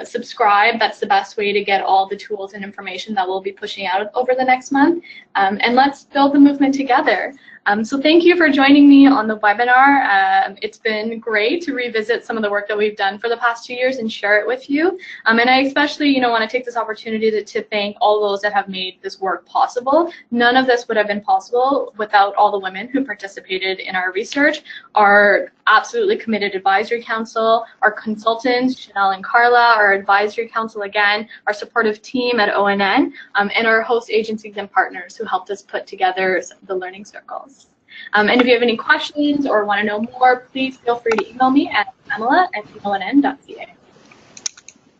subscribe. That's the best way to get all the tools and information that we'll be pushing out over the next month. And let's build the movement together. So thank you for joining me on the webinar. It's been great to revisit some of the work that we've done for the past 2 years and share it with you. And I especially, you know, want to take this opportunity to thank all those that have made this work possible. None of this would have been possible without all the women who participated in our research, our absolutely committed advisory council, our consultants, Chanel and Carla, our advisory council again, our supportive team at ONN, and our host agencies and partners who helped us put together the learning circles. And if you have any questions or want to know more, please feel free to email me at pamela@onn.ca.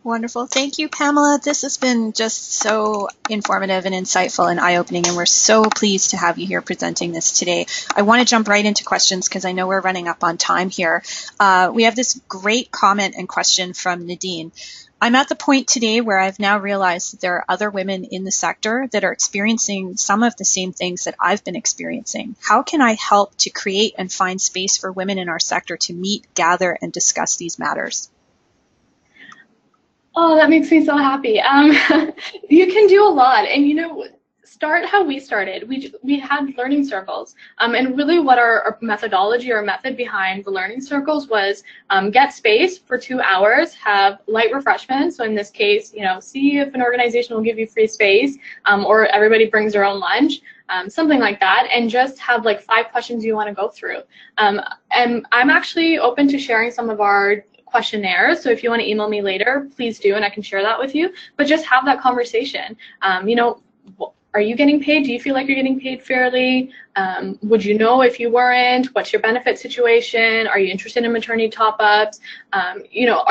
Wonderful. Thank you, Pamela. This has been just so informative and insightful and eye-opening, and we're so pleased to have you here presenting this today. I want to jump right into questions because I know we're running up on time here. We have this great comment and question from Nadine. I'm at the point today where I've now realized that there are other women in the sector that are experiencing some of the same things that I've been experiencing. How can I help to create and find space for women in our sector to meet, gather, and discuss these matters? Oh, that makes me so happy. You can do a lot, and you know, start how we started. We had learning circles, and really what our methodology or method behind the learning circles was get space for 2 hours, have light refreshments. So in this case, you know, see if an organization will give you free space, or everybody brings their own lunch. Something like that, and just have like 5 questions you want to go through. And I'm actually open to sharing some of our questionnaires, so if you want to email me later, please do, and I can share that with you. But just have that conversation. You know, are you getting paid? Do you feel like you're getting paid fairly? Would you know if you weren't? What's your benefit situation? Are you interested in maternity top-ups? You know,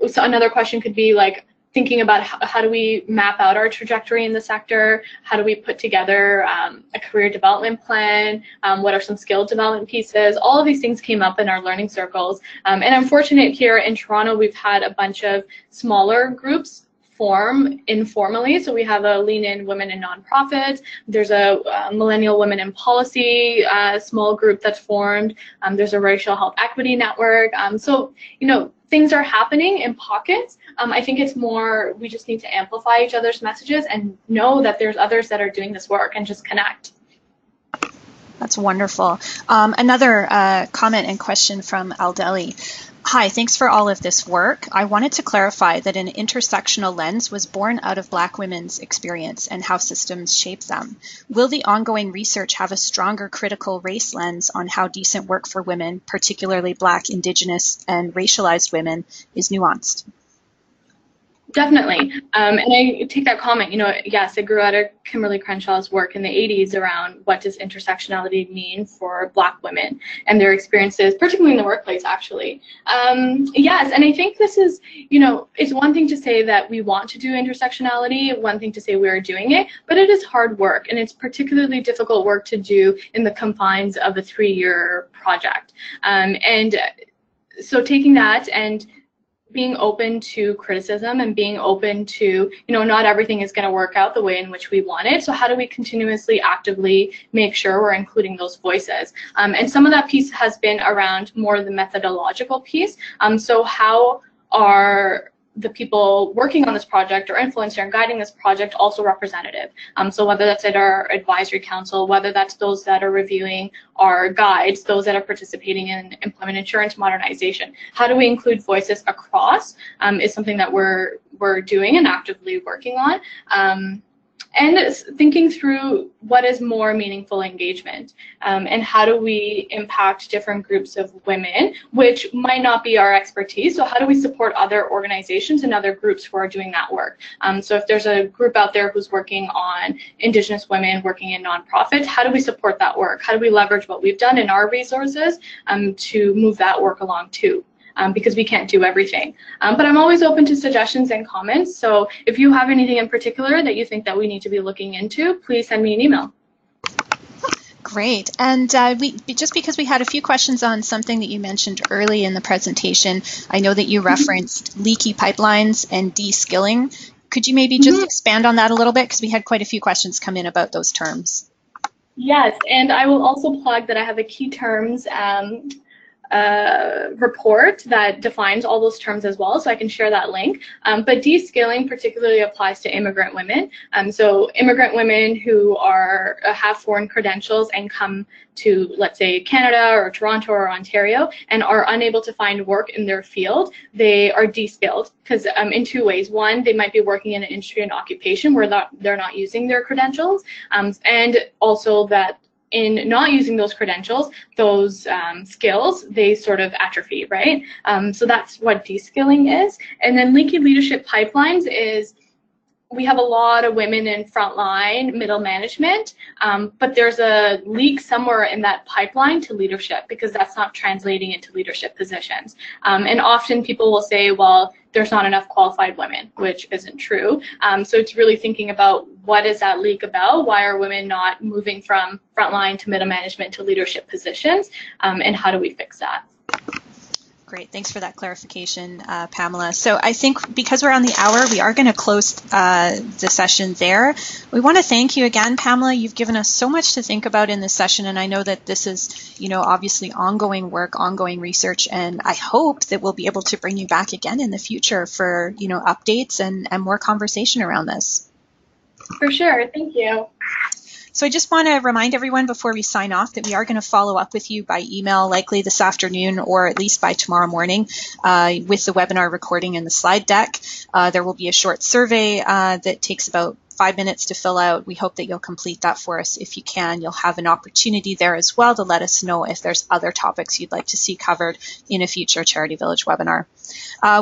so another question could be like, thinking about how do we map out our trajectory in the sector? How do we put together a career development plan? What are some skill development pieces? All of these things came up in our learning circles. And I'm fortunate here in Toronto, we've had a bunch of smaller groups form informally. So we have a Lean In Women in Nonprofits. There's a Millennial Women in Policy small group that's formed. There's a Racial Health Equity Network. So, you know, things are happening in pockets. I think it's more, we just need to amplify each other's messages and know that there's others that are doing this work and just connect. That's wonderful. Another comment and question from Aldeli. Hi, thanks for all of this work. I wanted to clarify that an intersectional lens was born out of Black women's experience and how systems shape them. Will the ongoing research have a stronger critical race lens on how decent work for women, particularly Black, Indigenous, and racialized women, is nuanced? Definitely. And I take that comment, you know, yes, it grew out of Kimberly Crenshaw's work in the 80s around what does intersectionality mean for Black women and their experiences, particularly in the workplace, actually. Yes, and I think this is, you know, it's one thing to say that we want to do intersectionality, one thing to say we are doing it, but it is hard work, and it's particularly difficult work to do in the confines of a 3-year project. And so taking that and being open to criticism and being open to, you know, not everything is going to work out the way in which we want it. So how do we continuously, actively make sure we're including those voices? And some of that piece has been around more the methodological piece. So how are the people working on this project or influencing and guiding this project also representative? So whether that's at our advisory council, whether that's those that are reviewing our guides, those that are participating in employment insurance modernization, how do we include voices across is something that we're doing and actively working on. And it's thinking through what is more meaningful engagement and how do we impact different groups of women, which might not be our expertise. So how do we support other organizations and other groups who are doing that work? So if there's a group out there who's working on Indigenous women working in nonprofits, how do we support that work? How do we leverage what we've done in our resources to move that work along too? Because we can't do everything. But I'm always open to suggestions and comments. So if you have anything in particular that you think that we need to be looking into, please send me an email. Great. And just because we had a few questions on something that you mentioned early in the presentation, I know that you referenced leaky pipelines and de-skilling. Could you maybe just expand on that a little bit? Because we had quite a few questions come in about those terms. Yes, and I will also plug that I have a key terms report that defines all those terms as well, so I can share that link. But de-skilling particularly applies to immigrant women. So immigrant women who have foreign credentials and come to, let's say, Canada or Toronto or Ontario and are unable to find work in their field, they are de-skilled because in 2 ways. One, they might be working in an industry and occupation where they're not using their credentials, and also that in not using those credentials, those skills, they sort of atrophy, right? So that's what de-skilling is. And then leaky leadership pipelines is, we have a lot of women in frontline middle management, but there's a leak somewhere in that pipeline to leadership because that's not translating into leadership positions. And often people will say, well, there's not enough qualified women, which isn't true. So it's really thinking about what is that leak about? Why are women not moving from frontline to middle management to leadership positions? And how do we fix that? Great, thanks for that clarification, Pamela. So I think because we're on the hour, we are going to close the session there. We want to thank you again, Pamela. You've given us so much to think about in this session, and I know that this is, obviously ongoing work, ongoing research, and I hope that we'll be able to bring you back again in the future for, updates and more conversation around this. For sure, thank you. So I just want to remind everyone before we sign off that we are going to follow up with you by email, likely this afternoon or at least by tomorrow morning with the webinar recording and the slide deck. There will be a short survey that takes about 5 minutes to fill out. We hope that you'll complete that for us if you can. You'll have an opportunity there as well to let us know if there's other topics you'd like to see covered in a future Charity Village webinar.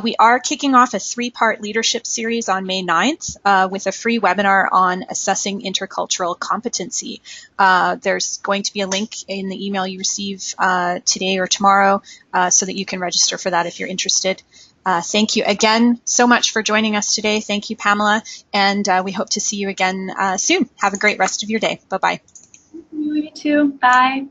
We are kicking off a 3-part leadership series on May 9th with a free webinar on assessing intercultural competency. There's going to be a link in the email you receive today or tomorrow so that you can register for that if you're interested. Thank you again so much for joining us today. Thank you, Pamela, and we hope to see you again soon. Have a great rest of your day. Bye-bye. You too. Bye.